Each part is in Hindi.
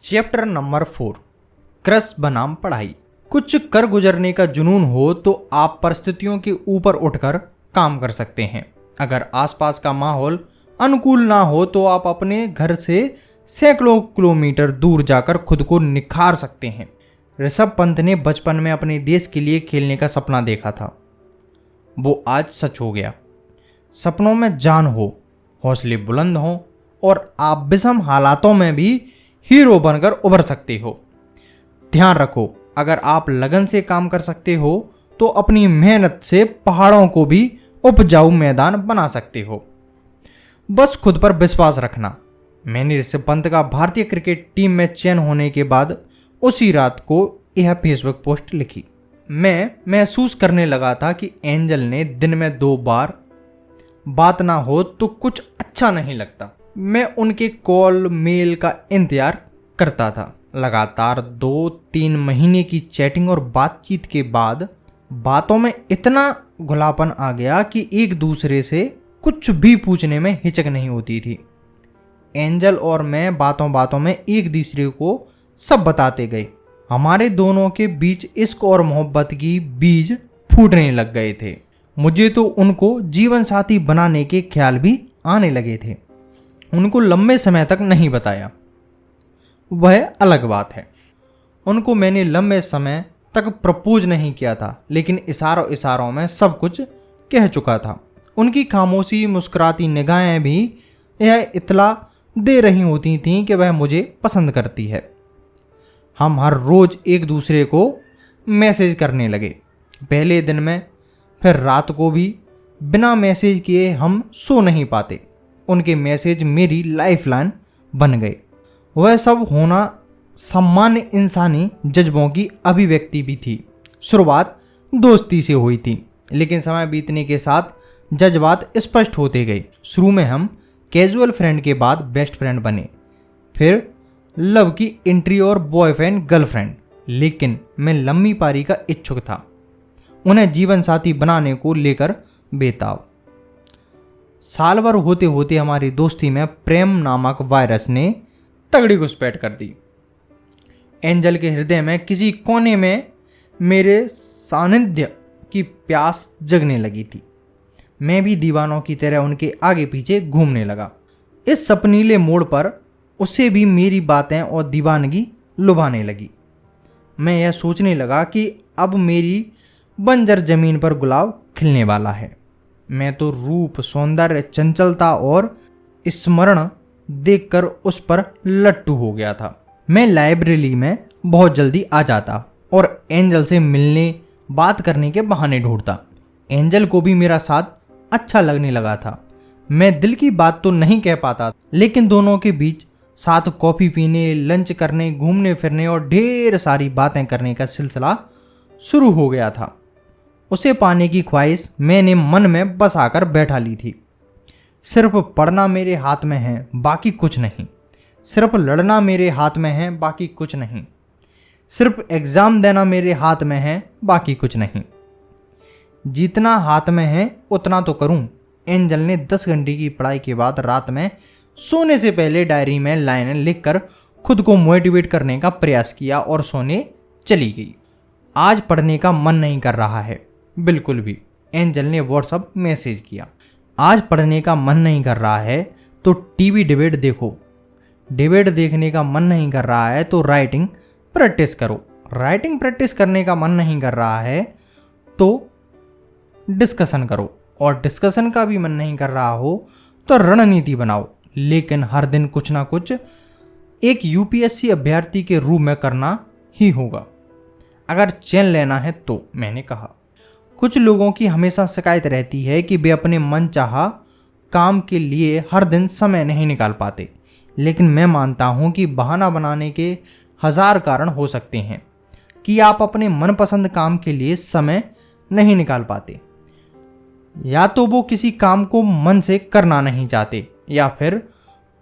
चैप्टर नंबर 4 क्रश बनाम पढ़ाई। कुछ कर गुजरने का जुनून हो तो आप परिस्थितियों के ऊपर उठकर काम कर सकते हैं। अगर आसपास का माहौल अनुकूल ना हो तो आप अपने घर से सैकड़ों किलोमीटर दूर जाकर खुद को निखार सकते हैं। ऋषभ पंत ने बचपन में अपने देश के लिए खेलने का सपना देखा था, वो आज सच हो गया। सपनों में जान हो, हौसले बुलंद हो और आप विषम हालातों में भी हीरो बनकर उभर सकते हो। ध्यान रखो, अगर आप लगन से काम कर सकते हो तो अपनी मेहनत से पहाड़ों को भी उपजाऊ मैदान बना सकते हो। बस खुद पर विश्वास रखना। मैंने ऋषभ पंत का भारतीय क्रिकेट टीम में चयन होने के बाद उसी रात को यह फेसबुक पोस्ट लिखी। मैं महसूस करने लगा था कि एंजल ने दिन में 2 बार बात ना हो तो कुछ अच्छा नहीं लगता। मैं उनके कॉल मेल का इंतजार करता था। लगातार 2-3 महीने की चैटिंग और बातचीत के बाद बातों में इतना घुलापन आ गया कि एक दूसरे से कुछ भी पूछने में हिचक नहीं होती थी। एंजल और मैं बातों बातों में एक दूसरे को सब बताते गए। हमारे दोनों के बीच इश्क और मोहब्बत की बीज फूटने लग गए थे। मुझे तो उनको जीवन साथी बनाने के ख्याल भी आने लगे थे। उनको लंबे समय तक नहीं बताया, वह अलग बात है। उनको मैंने लंबे समय तक प्रपोज नहीं किया था, लेकिन इशारों में सब कुछ कह चुका था। उनकी खामोशी मुस्कुराती निगाहें भी यह इतला दे रही होती थीं कि वह मुझे पसंद करती है। हम हर रोज एक दूसरे को मैसेज करने लगे, पहले दिन में, फिर रात को भी। बिना मैसेज किए हम सो नहीं पाते। उनके मैसेज मेरी लाइफलाइन बन गए। वह सब होना सामान्य इंसानी जज्बों की अभिव्यक्ति भी थी। शुरुआत दोस्ती से हुई थी, लेकिन समय बीतने के साथ जज्बात स्पष्ट होते गए। शुरू में हम कैजुअल फ्रेंड के बाद बेस्ट फ्रेंड बने, फिर लव की एंट्री और बॉयफ्रेंड गर्लफ्रेंड। लेकिन मैं लंबी पारी का इच्छुक था, उन्हें जीवन साथी बनाने को लेकर बेताब। साल भर होते होते हमारी दोस्ती में प्रेम नामक वायरस ने तगड़ी घुसपैठ कर दी। एंजल के हृदय में किसी कोने में मेरे सानिध्य की प्यास जगने लगी थी। मैं भी दीवानों की तरह उनके आगे पीछे घूमने लगा। इस सपनीले मोड़ पर उसे भी मेरी बातें और दीवानगी लुभाने लगी। मैं यह सोचने लगा कि अब मेरी बंजर जमीन पर गुलाब खिलने वाला है। मैं तो रूप, सौंदर्य, चंचलता और स्मरण देखकर उस पर लट्टू हो गया था। मैं लाइब्रेरी में बहुत जल्दी आ जाता और एंजल से मिलने, बात करने के बहाने ढूंढता। एंजल को भी मेरा साथ अच्छा लगने लगा था। मैं दिल की बात तो नहीं कह पाता, लेकिन दोनों के बीच साथ कॉफ़ी पीने, लंच करने, घूमने फिरने और ढेर सारी बातें करने का सिलसिला शुरू हो गया था। उसे पाने की ख्वाहिश मैंने मन में बस आकर बैठा ली थी। सिर्फ पढ़ना मेरे हाथ में है, बाकी कुछ नहीं। सिर्फ लड़ना मेरे हाथ में है, बाकी कुछ नहीं। सिर्फ एग्ज़ाम देना मेरे हाथ में है, बाकी कुछ नहीं। जितना हाथ में है उतना तो करूं। एंजल ने 10 घंटे की पढ़ाई के बाद रात में सोने से पहले डायरी में लाइनें लिखकर खुद को मोटिवेट करने का प्रयास किया और सोने चली गई। आज पढ़ने का मन नहीं कर रहा है, बिल्कुल भी। एंजल ने व्हाट्सएप मैसेज किया। आज पढ़ने का मन नहीं कर रहा है तो टीवी डिबेट देखो। डिबेट देखने का मन नहीं कर रहा है तो राइटिंग प्रैक्टिस करो। राइटिंग प्रैक्टिस करने का मन नहीं कर रहा है तो डिस्कशन करो। और डिस्कशन का भी मन नहीं कर रहा हो तो रणनीति बनाओ। लेकिन हर दिन कुछ ना कुछ एक यूपीएससी अभ्यर्थी के रूप में करना ही होगा, अगर चैन लेना है तो, मैंने कहा। कुछ लोगों की हमेशा शिकायत रहती है कि वे अपने मनचाहा काम के लिए हर दिन समय नहीं निकाल पाते, लेकिन मैं मानता हूं कि बहाना बनाने के 1000 कारण हो सकते हैं कि आप अपने मनपसंद काम के लिए समय नहीं निकाल पाते। या तो वो किसी काम को मन से करना नहीं चाहते, या फिर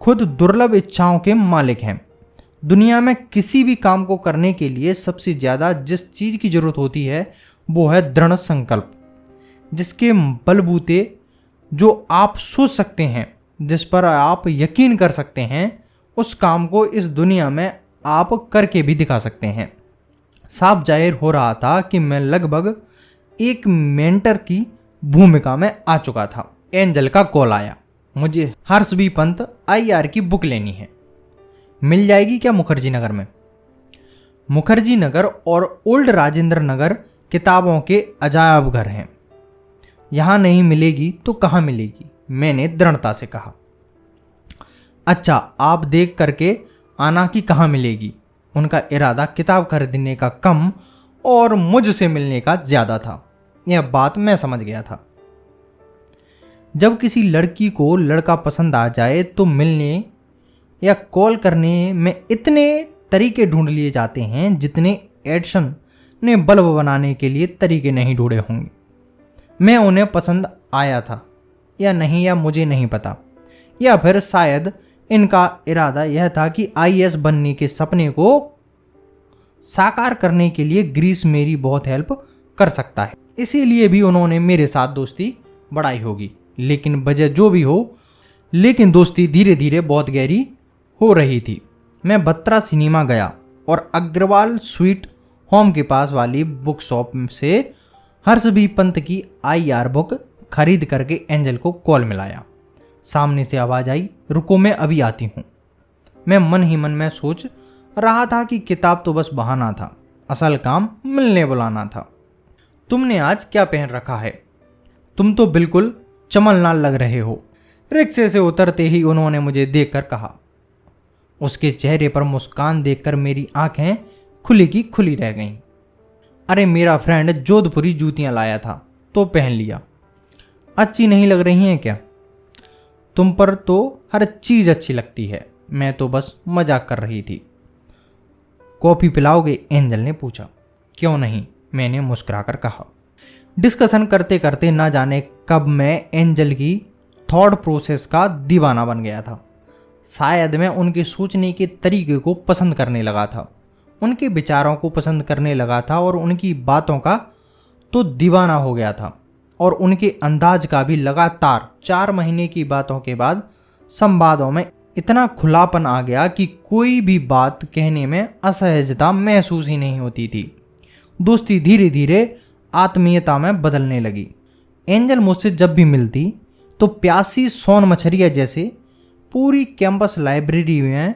खुद दुर्लभ इच्छाओं के मालिक हैं। दुनिया में किसी भी काम को करने के लिए सबसे ज़्यादा जिस चीज़ की ज़रूरत होती है वो है दृढ़ संकल्प, जिसके बलबूते जो आप सोच सकते हैं, जिस पर आप यकीन कर सकते हैं, उस काम को इस दुनिया में आप करके भी दिखा सकते हैं। साफ जाहिर हो रहा था कि मैं लगभग एक मेंटर की भूमिका में आ चुका था। एंजल का कॉल आया। मुझे हर्ष बी पंत IR की बुक लेनी है। मिल जाएगी क्या मुखर्जी नगर में? मुखर्जी नगर और ओल्ड राजेंद्र नगर किताबों के अजायब घर हैं। यहाँ नहीं मिलेगी तो कहाँ मिलेगी? मैंने दृढ़ता से कहा। अच्छा, आप देख करके आना कि कहाँ मिलेगी। उनका इरादा किताब खरीदने का कम और मुझसे मिलने का ज़्यादा था। यह बात मैं समझ गया था। जब किसी लड़की को लड़का पसंद आ जाए तो मिलने या कॉल करने में इतने तरीके ढूंढ लिए जाते हैं जितने एडिसन ने बल्ब बनाने के लिए तरीके नहीं ढूंढे होंगे। मैं उन्हें पसंद आया था या नहीं, या मुझे नहीं पता, या फिर शायद इनका इरादा यह था कि IAS बनने के सपने को साकार करने के लिए ग्रीस मेरी बहुत हेल्प कर सकता है, इसीलिए भी उन्होंने मेरे साथ दोस्ती बढ़ाई होगी। लेकिन वजह जो भी हो, लेकिन दोस्ती धीरे धीरे बहुत गहरी हो रही थी। मैं बत्रा सिनेमा गया और अग्रवाल स्वीट होम के पास वाली बुक शॉप से हर्ष बी पंत की IR बुक खरीद करके एंजल को कॉल मिलाया। सामने से आवाज़ आई, रुको मैं अभी आती हूँ। मैं मन ही मन में सोच रहा था कि किताब तो बस बहाना था, असल काम मिलने बुलाना था। तुमने आज क्या पहन रखा है? तुम तो बिल्कुल चमनलाल लग रहे हो। रिक्शे से उतरते ही उन्होंने मुझे देखकर कहा। उसके चेहरे पर मुस्कान देखकर मेरी आंखें खुली की खुली रह गईं। अरे मेरा फ्रेंड जोधपुरी जूतियां लाया था तो पहन लिया। अच्छी नहीं लग रही हैं क्या? तुम पर तो हर चीज़ अच्छी लगती है, मैं तो बस मजाक कर रही थी। कॉफ़ी पिलाओगे? एंजल ने पूछा। क्यों नहीं, मैंने मुस्कुराकर कहा। डिस्कशन करते करते ना जाने कब मैं एंजल की थॉट प्रोसेस का दीवाना बन गया था। शायद मैं उनके सोचने के तरीके को पसंद करने लगा था, उनके विचारों को पसंद करने लगा था और उनकी बातों का तो दीवाना हो गया था और उनके अंदाज का भी। लगातार 4 महीने की बातों के बाद संवादों में इतना खुलापन आ गया कि कोई भी बात कहने में असहजता महसूस ही नहीं होती थी। दोस्ती धीरे धीरे आत्मीयता में बदलने लगी। एंजल मुझसे जब भी मिलती तो प्यासी सोन मछरिया जैसे पूरी कैंपस लाइब्रेरी में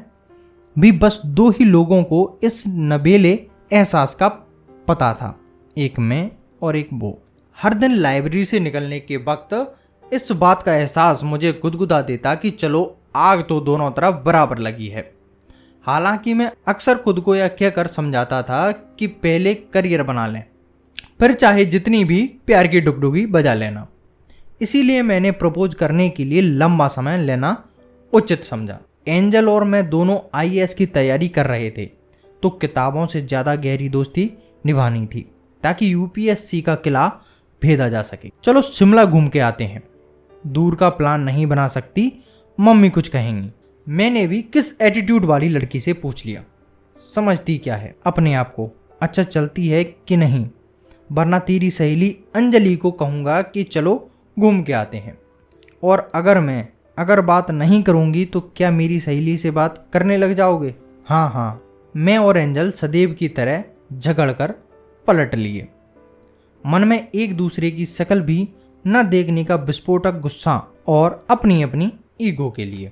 भी बस 2 ही लोगों को इस नबेले एहसास का पता था, एक मैं और एक वो। हर दिन लाइब्रेरी से निकलने के वक्त इस बात का एहसास मुझे गुदगुदा देता कि चलो आग तो दोनों तरफ बराबर लगी है। हालांकि मैं अक्सर खुद को यह कहकर समझाता था कि पहले करियर बना लें, फिर चाहे जितनी भी प्यार की डुगडुगी बजा लेना। इसीलिए मैंने प्रपोज करने के लिए लंबा समय लेना उचित समझा। एंजल और मैं दोनों IAS की तैयारी कर रहे थे तो किताबों से ज़्यादा गहरी दोस्ती निभानी थी ताकि UPSC का किला भेदा जा सके। चलो शिमला घूम के आते हैं। दूर का प्लान नहीं बना सकती, मम्मी कुछ कहेंगी। मैंने भी किस एटीट्यूड वाली लड़की से पूछ लिया। समझती क्या है अपने आप को? अच्छा चलती है कि नहीं, वरना तेरी सहेली अंजलि को कहूँगा कि चलो घूम के आते हैं। और अगर बात नहीं करूँगी तो क्या मेरी सहेली से बात करने लग जाओगे? हाँ, मैं और एंजल सदैव की तरह झगड़कर पलट लिए। मन में एक दूसरे की शक्ल भी न देखने का विस्फोटक गुस्सा और अपनी अपनी ईगो के लिए।